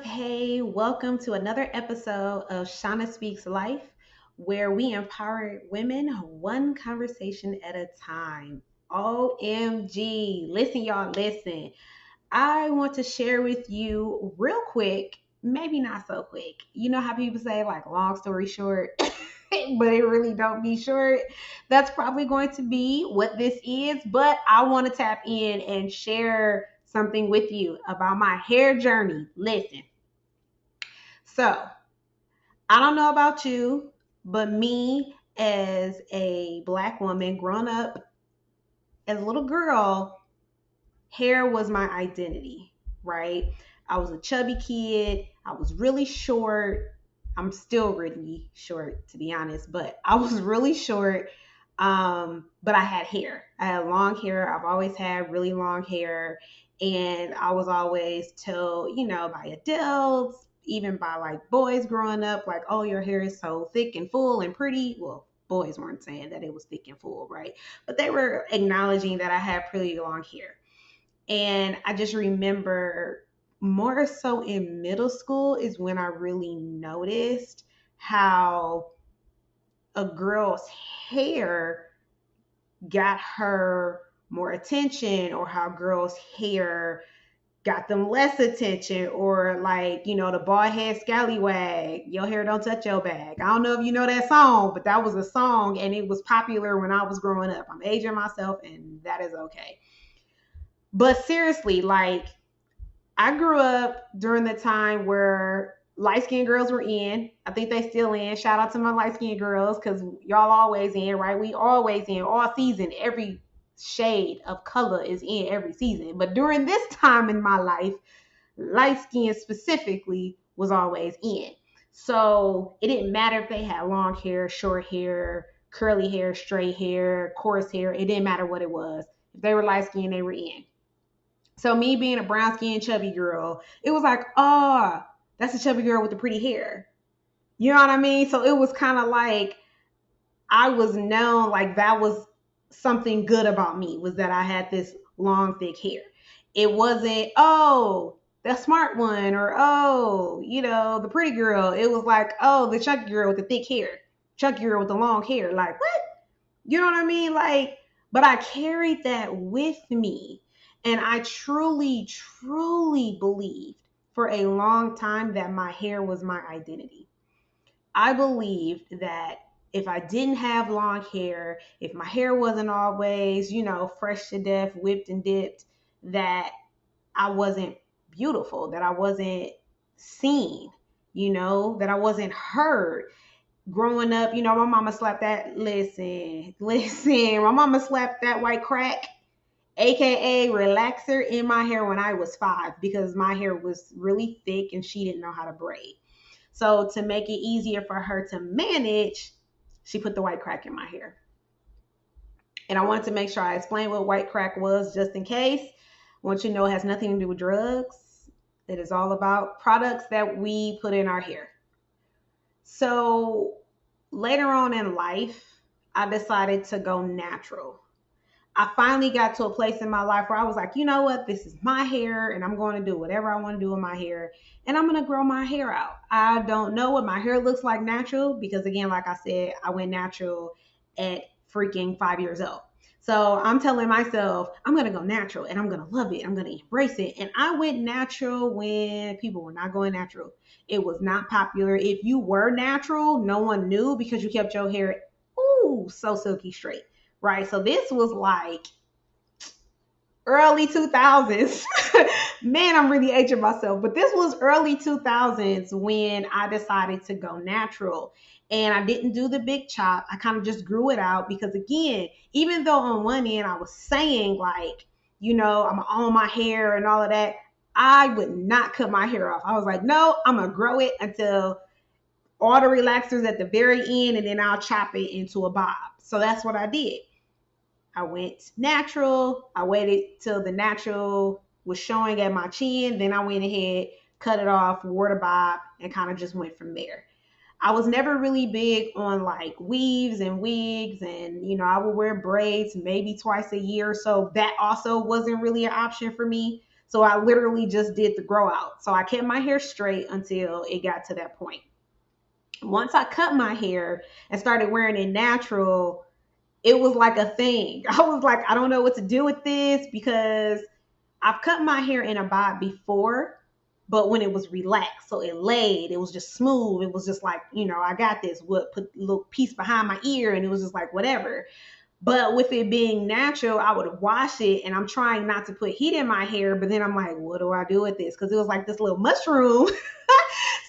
up? Hey, welcome to another episode of Shauna Speaks Life, where we empower women one conversation at a time. OMG. Listen, y'all, listen. I want to share with you real quick, maybe not so quick. You know how people say, like, long story short, but it really don't be short. That's probably going to be what this is, but I want to tap in and share something with you about my hair journey. Listen. So, I don't know about you, but me as a black woman growing up as a little girl, hair was my identity, right? I was a chubby kid. I was really short. I'm still really short, to be honest, but I was really short. But I had hair. I had long hair. I've always had really long hair. And I was always told, by adults, even by like boys growing up, like, oh, your hair is so thick and full and pretty. Well, boys weren't saying that it was thick and full, right? But they were acknowledging that I had pretty long hair. And I just remember more so in middle school is when I really noticed how a girl's hair got her more attention, or how girls' hair got them less attention, or like, the bald head scallywag, your hair don't touch your bag. I don't know if you know that song, but that was a song and it was popular when I was growing up. I'm aging myself and that is okay. But seriously, like, I grew up during the time where light skinned girls were in. I think they still in. Shout out to my light skinned girls, because y'all always in, right? We always in all season. Every shade of color is in every season. But during this time in my life, light skin specifically was always in. So it didn't matter if they had long hair, short hair, curly hair, straight hair, coarse hair. It didn't matter what it was. If they were light skinned, they were in. So me being a brown skinned chubby girl, it was like, oh, that's a chubby girl with the pretty hair. You know what I mean? So it was kind of like I was known, like that was something good about me, was that I had this long, thick hair. It wasn't, oh, the smart one, or oh, the pretty girl. It was like, oh, the chunky girl with the thick hair, chunky girl with the long hair. Like, what? You know what I mean? Like, but I carried that with me. And I truly, truly believed for a long time that my hair was my identity. I believed that if I didn't have long hair, if my hair wasn't always, fresh to death, whipped and dipped, that I wasn't beautiful, that I wasn't seen, that I wasn't heard. Growing up, my mama slapped that, listen, my mama slapped that white crack, aka relaxer, in my hair when I was 5, because my hair was really thick and she didn't know how to braid. So to make it easier for her to manage, she put the white crack in my hair. And I wanted to make sure I explained what white crack was, just in case. I want you to know it has nothing to do with drugs. It is all about products that we put in our hair. So later on in life, I decided to go natural. I finally got to a place in my life where I was like, you know what? This is my hair and I'm going to do whatever I want to do with my hair, and I'm going to grow my hair out. I don't know what my hair looks like natural because, again, like I said, I went natural at freaking 5 years old. So I'm telling myself, I'm going to go natural and I'm going to love it. I'm going to embrace it. And I went natural when people were not going natural. It was not popular. If you were natural, no one knew because you kept your hair, so silky straight. Right. So this was like early 2000s. Man, I'm really aging myself. But this was early 2000s when I decided to go natural. And I didn't do the big chop. I kind of just grew it out because, again, even though on one end I was saying, like, I'm on my hair and all of that, I would not cut my hair off. I was like, no, I'm going to grow it until all the relaxers at the very end, and then I'll chop it into a bob. So that's what I did. I went natural. I waited till the natural was showing at my chin. Then I went ahead, cut it off, wore the bob, and kind of just went from there. I was never really big on like weaves and wigs, and I would wear braids maybe twice a year. So that also wasn't really an option for me. So I literally just did the grow out. So I kept my hair straight until it got to that point. Once I cut my hair and started wearing it natural, it was like a thing. I was like, I don't know what to do with this because I've cut my hair in a bob before, but when it was relaxed, so it laid, it was just smooth. It was just like, I got this. What, put a little piece behind my ear, and it was just like whatever. But with it being natural, I would wash it, and I'm trying not to put heat in my hair. But then I'm like, what do I do with this? Because it was like this little mushroom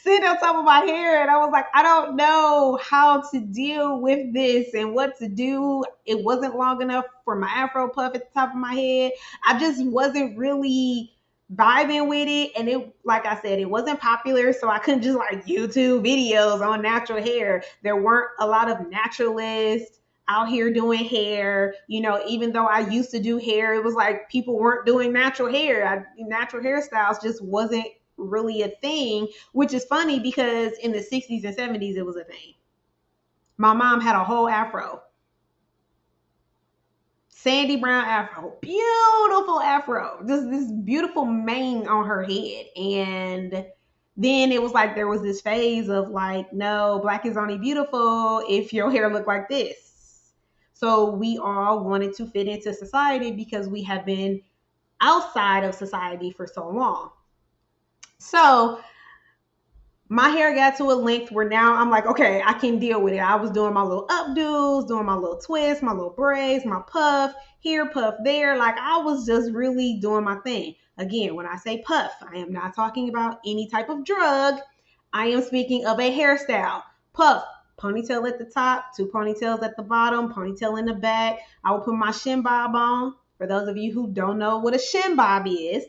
sitting on top of my hair, and I was like, I don't know how to deal with this and what to do. It wasn't long enough for my afro puff at the top of my head. I just wasn't really vibing with it, and it, like I said, it wasn't popular, so I couldn't just like YouTube videos on natural hair. There weren't a lot of naturalists out here doing hair. Even though I used to do hair, it was like people weren't doing natural hair. Natural hairstyles just wasn't really a thing, which is funny because in the 60s and 70s it was a thing. My mom had a whole afro, sandy brown afro, beautiful afro, just this beautiful mane on her head. And then it was like there was this phase of like, no, black is only beautiful if your hair looked like this. So we all wanted to fit into society because we have been outside of society for so long. So my hair got to a length where now I'm like, okay, I can deal with it. I was doing my little updos, doing my little twists, my little braids, my puff here, puff there. Like I was just really doing my thing. Again, when I say puff, I am not talking about any type of drug. I am speaking of a hairstyle. Puff, ponytail at the top, two ponytails at the bottom, ponytail in the back. I will put my shin bob on. For those of you who don't know what a shin bob is,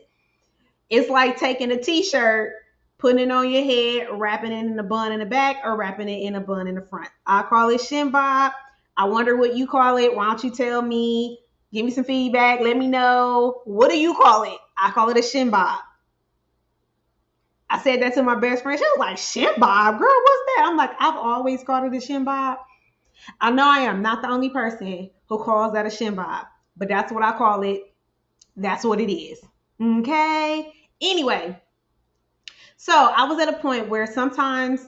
it's like taking a t-shirt, putting it on your head, wrapping it in a bun in the back, or wrapping it in a bun in the front. I call it shin bob. I wonder what you call it. Why don't you tell me? Give me some feedback. Let me know. What do you call it? I call it a shin bob. I said that to my best friend. She was like, shin bob? Girl, what's that? I'm like, I've always called it a shin bob. I know I am not the only person who calls that a shin bob, but that's what I call it. That's what it is. Okay? Anyway, so I was at a point where sometimes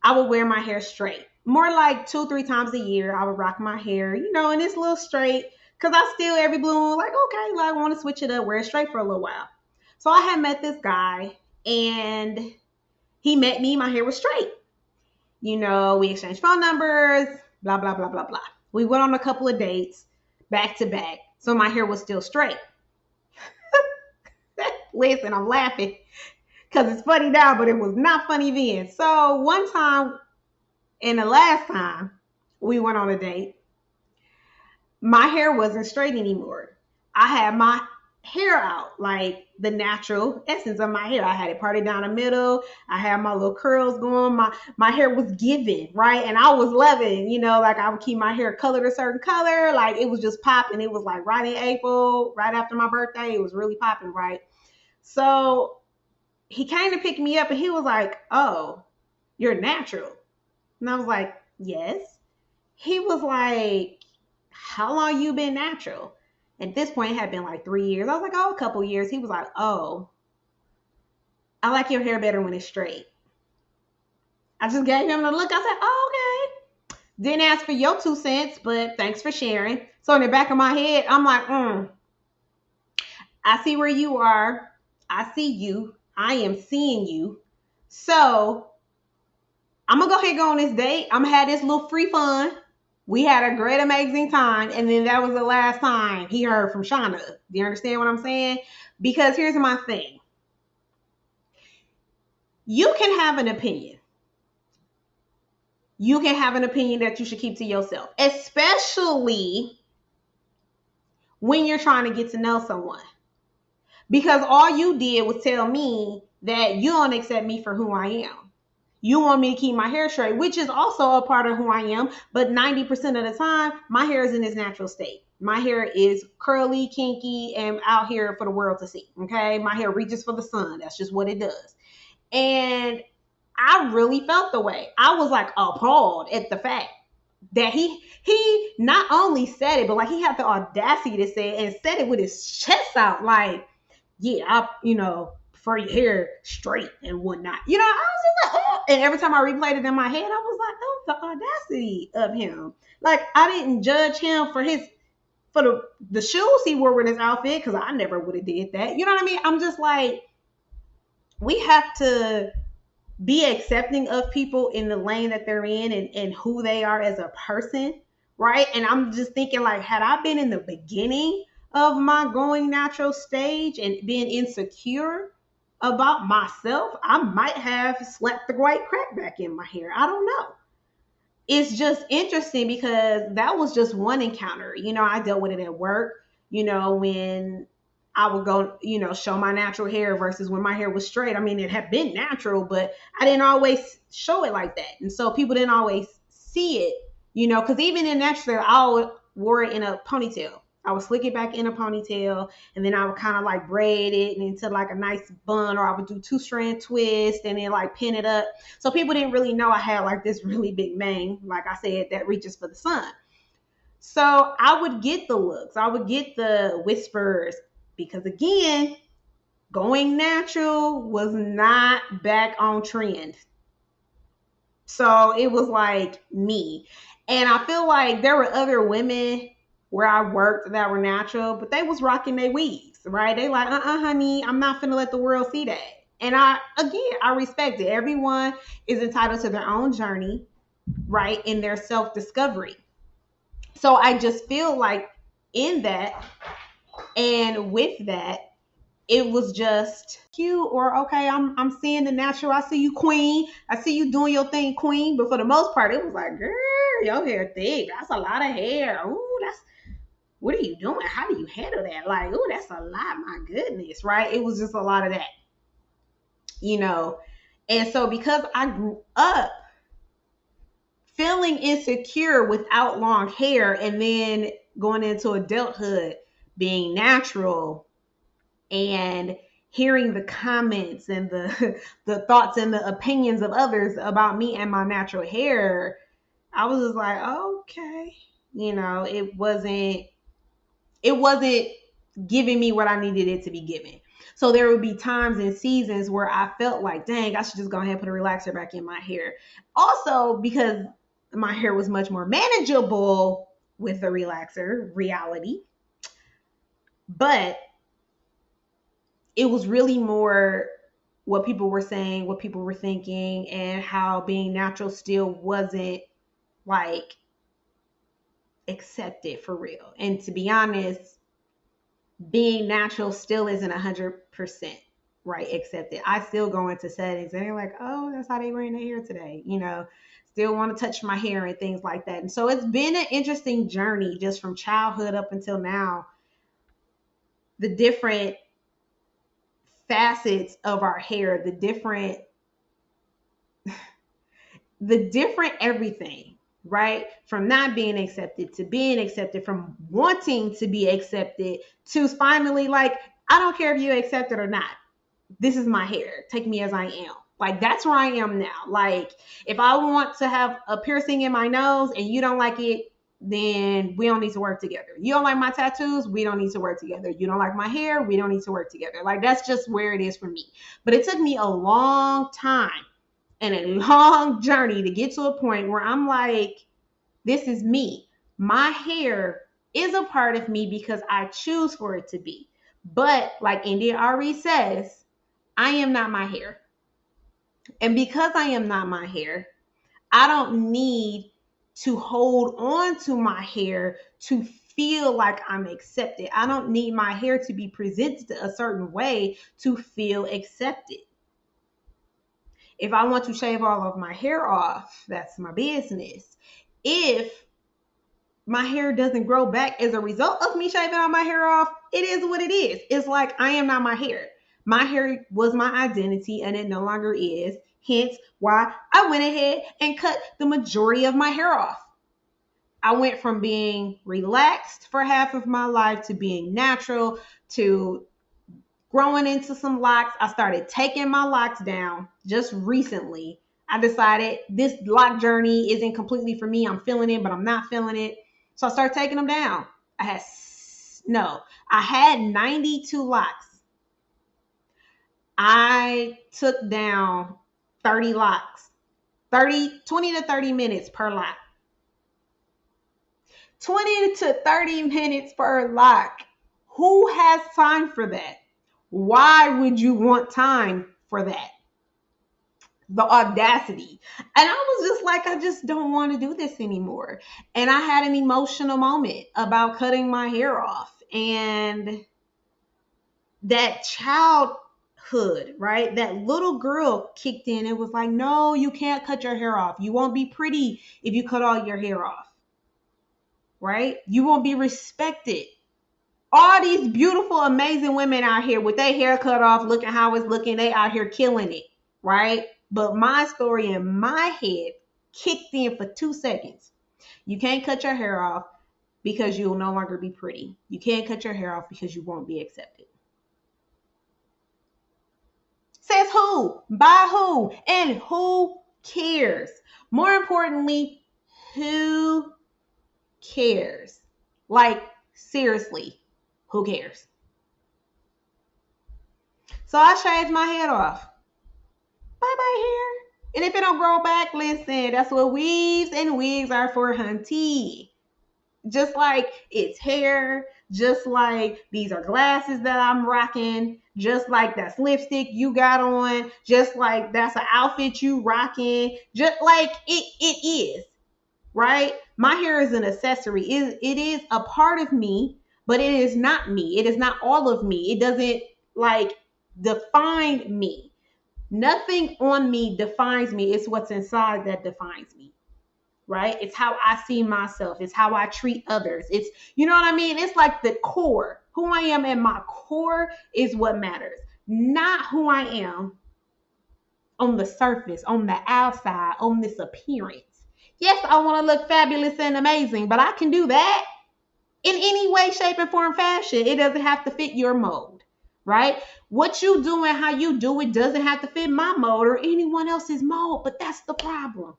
I would wear my hair straight. More like 2-3 times a year, I would rock my hair, and it's a little straight. Because I still, every blue moon, like, okay, like, I want to switch it up, wear it straight for a little while. So I had met this guy, and he met me, my hair was straight. We exchanged phone numbers, blah, blah, blah, blah, blah. We went on a couple of dates, back to back. So my hair was still straight. Listen, I'm laughing because it's funny now, but it was not funny then. So one time, and the last time we went on a date, my hair wasn't straight anymore. I had my hair out, like the natural essence of my hair. I had it parted down the middle. I had my little curls going. My hair was giving, right? And I was loving, like I would keep my hair colored a certain color. Like it was just popping. It was like right in April, right after my birthday. It was really popping, right? So he came to pick me up and he was like, oh, you're natural. And I was like, yes. He was like, how long you been natural? At this point, it had been like 3 years. I was like, oh, a couple years. He was like, oh, I like your hair better when it's straight. I just gave him the look. I said, oh, okay. Didn't ask for your 2 cents, but thanks for sharing. So in the back of my head, I'm like, I see where you are. I see you. I am seeing you. So I'm going to go ahead and go on this date. I'm going to have this little free fun. We had a great, amazing time. And then that was the last time he heard from Shauna. Do you understand what I'm saying? Because here's my thing. You can have an opinion. You can have an opinion that you should keep to yourself, especially when you're trying to get to know someone. Because all you did was tell me that you don't accept me for who I am. You want me to keep my hair straight, which is also a part of who I am. But 90% of the time, my hair is in its natural state. My hair is curly, kinky, and out here for the world to see. Okay. My hair reaches for the sun. That's just what it does. And I really felt the way. I was like appalled at the fact that he not only said it, but like he had the audacity to say it and said it with his chest out. Like, yeah, prefer your hair straight and whatnot. I was just like, oh. And every time I replayed it in my head, I was like, oh, the audacity of him. Like, I didn't judge him for the shoes he wore with his outfit, because I never would have did that. You know what I mean? I'm just like, we have to be accepting of people in the lane that they're in, and who they are as a person, right? And I'm just thinking, like, had I been in the beginning of my going natural stage and being insecure about myself, I might have slapped the white crack back in my hair. I don't know. It's just interesting because that was just one encounter. I dealt with it at work, when I would go, show my natural hair versus when my hair was straight. I mean, it had been natural, but I didn't always show it like that. And so people didn't always see it, because even in natural, I wore it in a ponytail. I would slick it back in a ponytail, and then I would kind of like braid it into like a nice bun, or I would do 2-strand twist and then like pin it up. So people didn't really know I had like this really big mane, like I said, that reaches for the sun. So I would get the looks, I would get the whispers, because again, going natural was not back on trend. So it was like me. And I feel like there were other women where I worked that were natural, but they was rocking their weaves, right? They like, honey, I'm not finna let the world see that. And I respect it. Everyone is entitled to their own journey, right? In their self-discovery. So I just feel like in that, and with that, it was just cute, or okay, I'm seeing the natural. I see you, queen. I see you doing your thing, queen. But for the most part, it was like, girl, your hair thick. That's a lot of hair. Ooh, what are you doing? How do you handle that? Like, ooh, that's a lot. My goodness, right? It was just a lot of that, you know. And so because I grew up feeling insecure without long hair, and then going into adulthood being natural, and hearing the comments and the the thoughts and the opinions of others about me and my natural hair, I was just like, okay, it wasn't giving me what I needed it to be given. So there would be times and seasons where I felt like, dang, I should just go ahead and put a relaxer back in my hair. Also, because my hair was much more manageable with the relaxer, reality. But it was really more what people were saying, what people were thinking, and how being natural still wasn't like accepted for real. And to be honest, being natural still isn't 100% right accepted. I still go into settings and they're like, oh, that's how they wearing their hair today, still want to touch my hair and things like that. And so it's been an interesting journey just from childhood up until now, the different facets of our hair, the different everything, right? From not being accepted to being accepted, from wanting to be accepted to finally like, I don't care if you accept it or not. This is my hair. Take me as I am. Like, that's where I am now. Like, if I want to have a piercing in my nose and you don't like it, then we don't need to work together. You don't like my tattoos, we don't need to work together. You don't like my hair, we don't need to work together. Like, that's just where it is for me. But it took me a long time and a long journey to get to a point where I'm like, this is me. My hair is a part of me because I choose for it to be. But like India Ari says, I am not my hair. And because I am not my hair, I don't need to hold on to my hair to feel like I'm accepted. I don't need my hair to be presented a certain way to feel accepted. If I want to shave all of my hair off, that's my business. If my hair doesn't grow back as a result of me shaving all my hair off, it is what it is. It's like, I am not my hair. My hair was my identity and it no longer is. Hence why I went ahead and cut the majority of my hair off. I went from being relaxed for half of my life to being natural to growing into some locks. I started taking my locks down just recently. I decided this lock journey isn't completely for me. I'm feeling it, but I'm not feeling it. So I started taking them down. I had 92 locks. I took down 30 locks, 20 to 30 minutes per lock. 20 to 30 minutes per lock. Who has time for that? Why would you want time for that? The audacity. And I was just like, I just don't want to do this anymore. And I had an emotional moment about cutting my hair off. And that childhood, right? That little girl kicked in and was like, no, you can't cut your hair off. You won't be pretty if you cut all your hair off, right? You won't be respected. All these beautiful, amazing women out here with their hair cut off, looking how it's looking, they out here killing it, right? But my story in my head kicked in for 2 seconds. You can't cut your hair off because you'll no longer be pretty. You can't cut your hair off because you won't be accepted. Says who? By who? And who cares? More importantly, who cares? Like, seriously, who cares? So I shaved my head off. Bye-bye hair. And if it don't grow back, listen, that's what weaves and wigs are for, hunty. Just like it's hair, just like these are glasses that I'm rocking, just like that's lipstick you got on, just like that's an outfit you rocking, just like it is, right? My hair is an accessory. It is a part of me, but it is not me. It is not all of me. It doesn't like define me. Nothing on me defines me. It's what's inside that defines me. Right? It's how I see myself. It's how I treat others. It's, you know what I mean? It's like the core. Who I am at my core is what matters, not who I am on the surface, on the outside, on this appearance. Yes, I want to look fabulous and amazing, but I can do that in any way, shape, and form, fashion. It doesn't have to fit your mold, right? What you do and how you do it doesn't have to fit my mold or anyone else's mold, but that's the problem.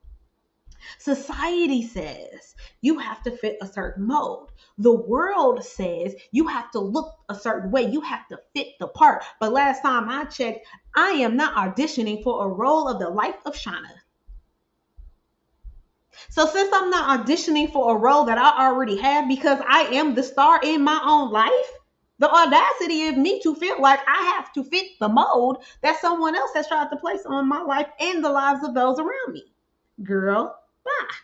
Society says you have to fit a certain mold. The world says you have to look a certain way. You have to fit the part. But last time I checked, I am not auditioning for a role of the life of Shauna. So since I'm not auditioning for a role that I already have because I am the star in my own life, the audacity of me to feel like I have to fit the mold that someone else has tried to place on my life and the lives of those around me. Girl, bye.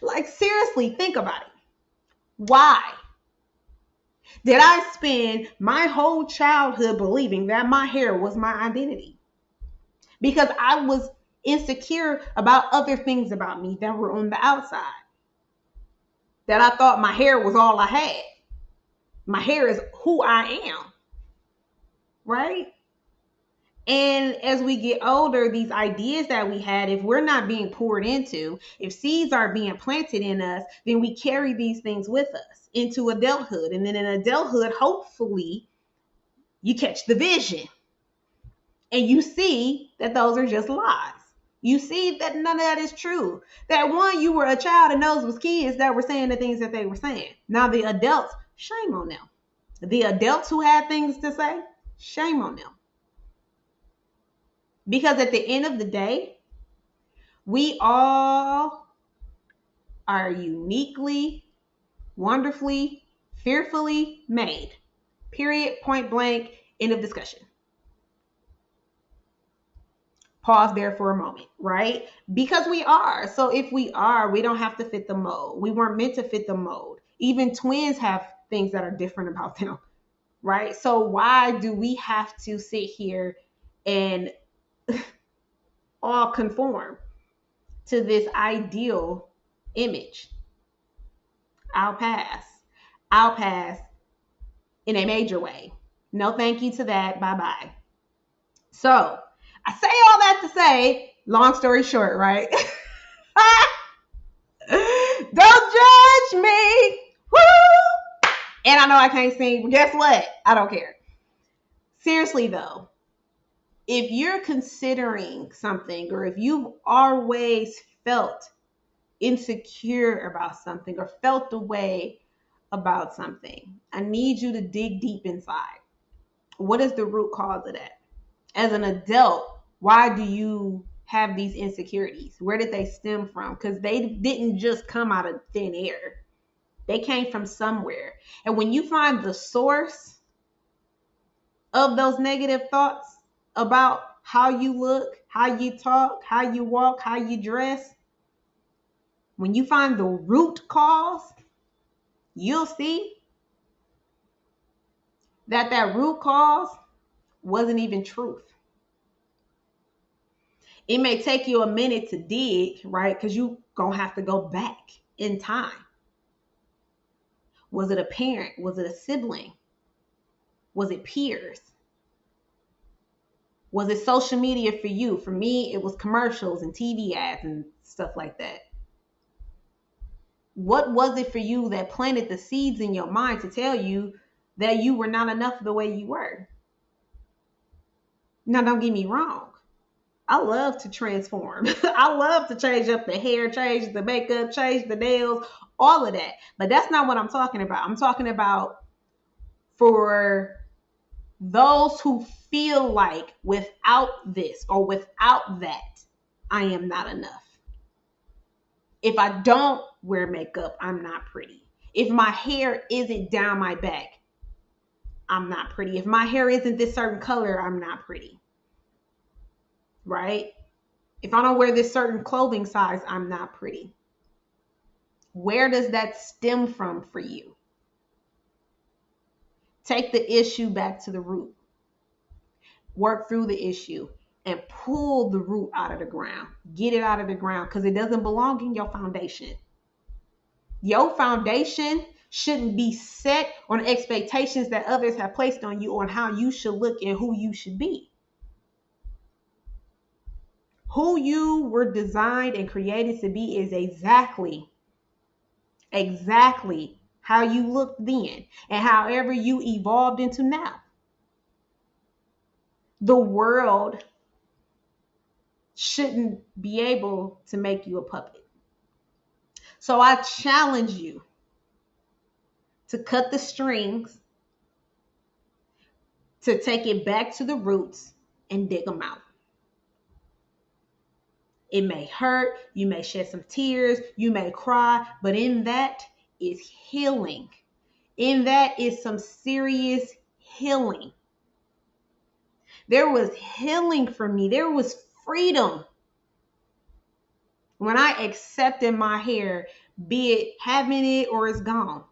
Like, seriously, think about it. Why did I spend my whole childhood believing that my hair was my identity? Because I was insecure about other things about me that were on the outside. That I thought my hair was all I had. My hair is who I am. Right? And as we get older, these ideas that we had, if we're not being poured into, if seeds are being planted in us, then we carry these things with us into adulthood. And then in adulthood, hopefully, you catch the vision and you see that those are just lies. You see that none of that is true. That one, you were a child and those was kids that were saying the things that they were saying. Now the adults, shame on them. The adults who had things to say, shame on them. Because at the end of the day, we all are uniquely, wonderfully, fearfully made. Period, point blank, end of discussion. Pause there for a moment, right? Because we are. So if we are, we don't have to fit the mold. We weren't meant to fit the mold. Even twins have things that are different about them, right? So why do we have to sit here and all conform to this ideal image? I'll pass. I'll pass in a major way. No thank you to that. Bye-bye. So I say all that to say, long story short, right? Don't judge me. Woo! And I know I can't sing, but guess what? I don't care. Seriously though, if you're considering something or if you've always felt insecure about something or felt the way about something, I need you to dig deep inside. What is the root cause of that? As an adult, why do you have these insecurities? Where did they stem from? Because they didn't just come out of thin air. They came from somewhere. And when you find the source of those negative thoughts about how you look, how you talk, how you walk, how you dress, when you find the root cause, you'll see that that root cause wasn't even truth. It may take you a minute to dig, right? Because you gonna have to go back in time. Was it a parent? Was it a sibling? Was it peers? Was it social media for you? For me, it was commercials and TV ads and stuff like that. What was it for you that planted the seeds in your mind to tell you that you were not enough the way you were? Now, don't get me wrong. I love to transform. I love to change up the hair, change the makeup, change the nails, all of that. But that's not what I'm talking about. I'm talking about for those who feel like without this or without that, I am not enough. If I don't wear makeup, I'm not pretty. If my hair isn't down my back, I'm not pretty. If my hair isn't this certain color, I'm not pretty. Right? If I don't wear this certain clothing size, I'm not pretty. Where does that stem from for you? Take the issue back to the root. Work through the issue and pull the root out of the ground. Get it out of the ground because it doesn't belong in your foundation. Your foundation shouldn't be set on expectations that others have placed on you on how you should look and who you should be. Who you were designed and created to be is exactly how you looked then and however you evolved into now. The world shouldn't be able to make you a puppet. So I challenge you to cut the strings, to take it back to the roots and dig them out. It may hurt, you may shed some tears, you may cry, but in that is healing. In that is some serious healing. There was healing for me. There was freedom when I accepted my hair, be it having it or it's gone.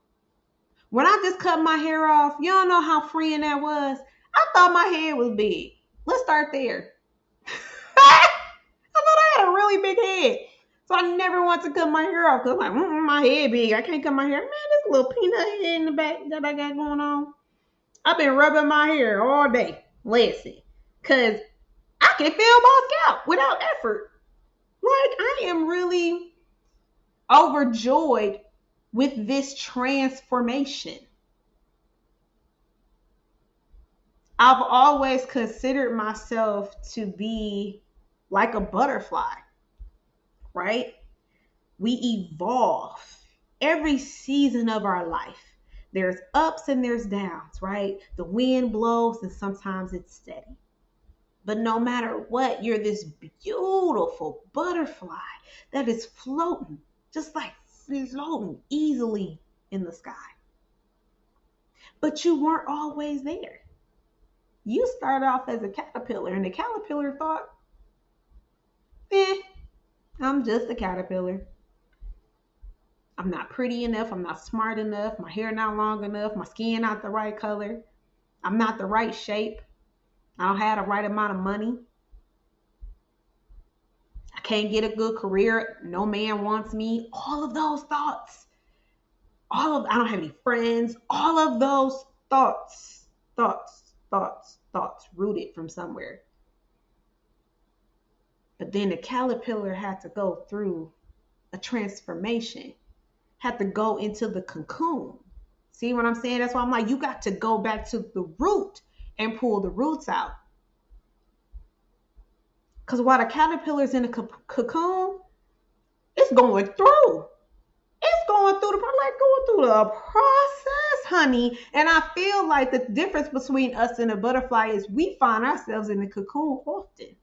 When I just cut my hair off, you don't know how freeing that was. I thought my head was big. Let's start there. I thought I had a really big head. So I never want to cut my hair off because I'm like, my head big. I can't cut my hair. Man, this little peanut head in the back that I got going on. I've been rubbing my hair all day. Listen, because I can feel my scalp without effort. Like, I am really overjoyed with this transformation. I've always considered myself to be like a butterfly, right? We evolve every season of our life. There's ups and there's downs, right? The wind blows and sometimes it's steady. But no matter what, you're this beautiful butterfly that is floating, just like floating easily in the sky. But you weren't always there. You started off as a caterpillar, and the caterpillar thought, I'm just a caterpillar. I'm not pretty enough. I'm not smart enough. My hair not long enough. My skin not the right color. I'm not the right shape. I don't have the right amount of money. I can't get a good career. No man wants me. All of those thoughts. I don't have any friends. All of those thoughts rooted from somewhere. But then the caterpillar had to go through a transformation, had to go into the cocoon. See what I'm saying? That's why I'm like, you got to go back to the root and pull the roots out. Because while the caterpillar's in a cocoon, it's going through. It's going through the process, honey. And I feel like the difference between us and a butterfly is we find ourselves in the cocoon often.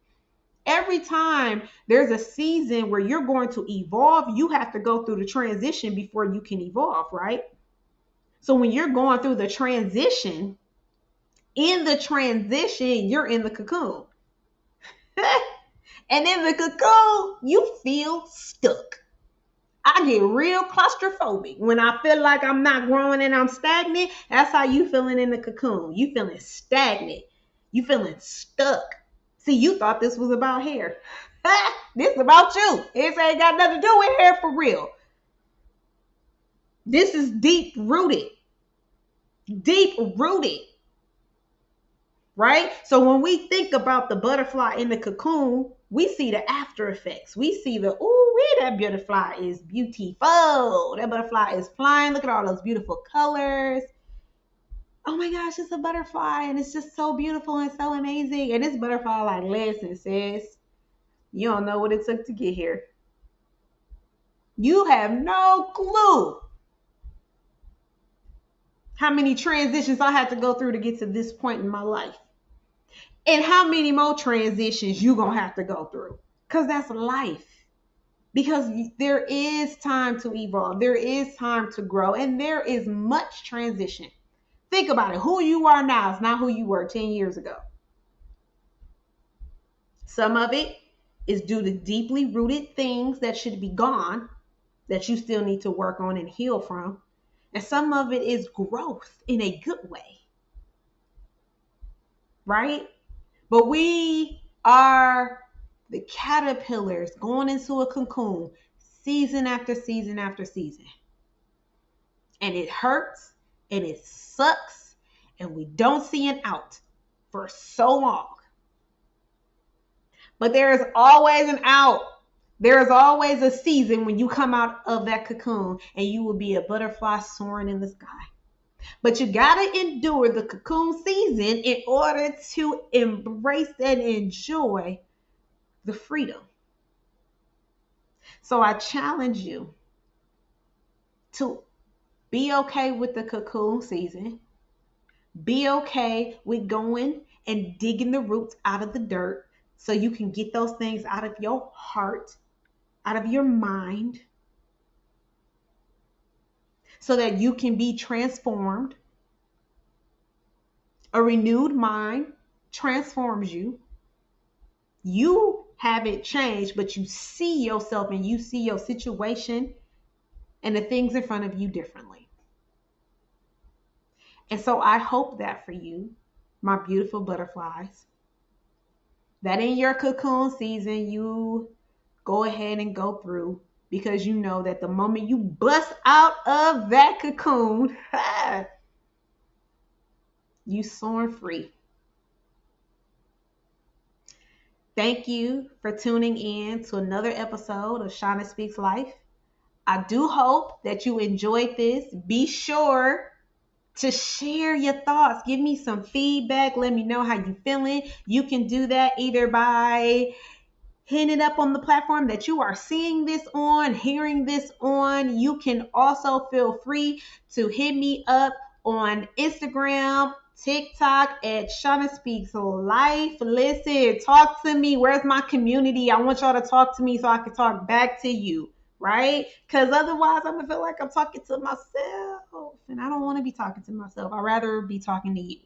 Every time there's a season where you're going to evolve, you have to go through the transition before you can evolve, right? So when you're going through the transition, in the transition, you're in the cocoon. And in the cocoon, you feel stuck. I get real claustrophobic when I feel like I'm not growing and I'm stagnant. That's how you feeling in the cocoon. You feeling stagnant. You feeling stuck. See, you thought this was about hair. This is about you. This ain't got nothing to do with hair for real. This is deep rooted. Deep rooted. Right? So when we think about the butterfly in the cocoon, we see the after effects. We see the, ooh, that butterfly is beautiful. That butterfly is flying. Look at all those beautiful colors. Oh my gosh, it's a butterfly and it's just so beautiful and so amazing. And this butterfly, like, listen, sis, you don't know what it took to get here. You have no clue how many transitions I had to go through to get to this point in my life. And how many more transitions you gonna have to go through. Because that's life. Because there is time to evolve. There is time to grow. And there is much transition. Think about it. Who you are now is not who you were 10 years ago. Some of it is due to deeply rooted things that should be gone, that you still need to work on and heal from. And some of it is growth in a good way. Right? But we are the caterpillars going into a cocoon season after season after season. And it hurts and it sucks and we don't see an out for so long. But there is always an out. There is always a season when you come out of that cocoon and you will be a butterfly soaring in the sky. But you got to endure the cocoon season in order to embrace and enjoy the freedom. So I challenge you to be okay with the cocoon season. Be okay with going and digging the roots out of the dirt so you can get those things out of your heart, out of your mind, so that you can be transformed. A renewed mind transforms you. You haven't changed, but you see yourself and you see your situation and the things in front of you differently. And so I hope that for you, my beautiful butterflies, that in your cocoon season, you go ahead and go through, because you know that the moment you bust out of that cocoon, you soaring free. Thank you for tuning in to another episode of Shauna Speaks Life. I do hope that you enjoyed this. Be sure to share your thoughts. Give me some feedback. Let me know how you're feeling. You can do that either by hitting it up on the platform that you are seeing this on, hearing this on. You can also feel free to hit me up on Instagram, TikTok at Shauna Speaks Life. Listen, talk to me. Where's my community? I want y'all to talk to me so I can talk back to you, right? Because otherwise I'm going to feel like I'm talking to myself. And I don't want to be talking to myself. I'd rather be talking to you,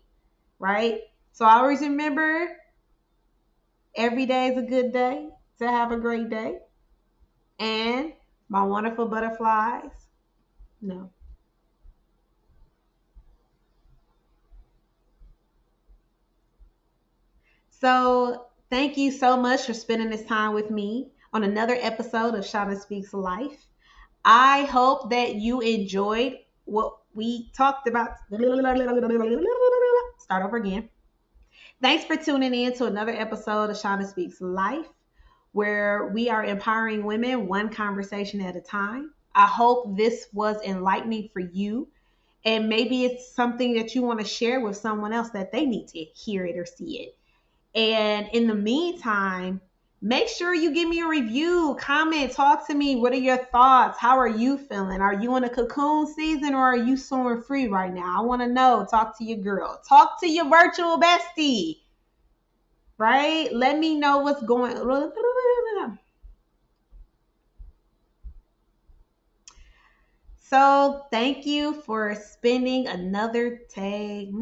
right? So I always remember, every day is a good day to have a great day. And my wonderful butterflies, no. So thank you so much for spending this time with me on another episode of Shauna Speaks Life. I hope that you enjoyed what we talked about. Start over again. Thanks for tuning in to another episode of Shauna Speaks Life, where we are empowering women one conversation at a time. I hope this was enlightening for you. And maybe it's something that you want to share with someone else that they need to hear it or see it. And in the meantime, Make sure you give me a review, comment, talk to me. What are your thoughts? How are you feeling? Are you in a cocoon season or are you soaring free right now? I want to know. Talk to your girl. Talk to your virtual bestie, right? Let me know what's going on. So, thank you for spending another day.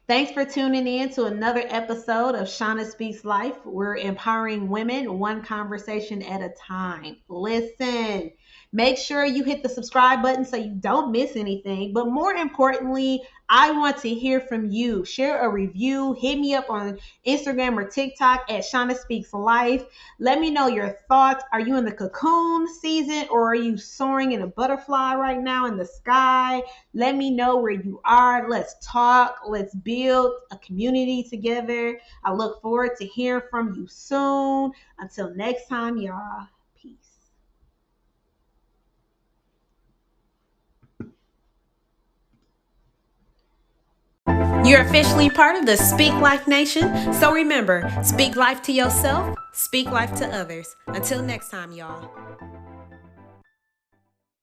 Thanks for tuning in to another episode of Shauna Speaks Life. We're empowering women one conversation at a time. Listen, make sure you hit the subscribe button so you don't miss anything. But more importantly, I want to hear from you. Share a review. Hit me up on Instagram or TikTok at Shauna Speaks Life. Let me know your thoughts. Are you in the cocoon season or are you soaring in a butterfly right now in the sky? Let me know where you are. Let's talk. Let's build a community together. I look forward to hearing from you soon. Until next time, y'all. Peace. You're officially part of the Speak Life Nation. So remember, speak life to yourself, speak life to others. Until next time, y'all.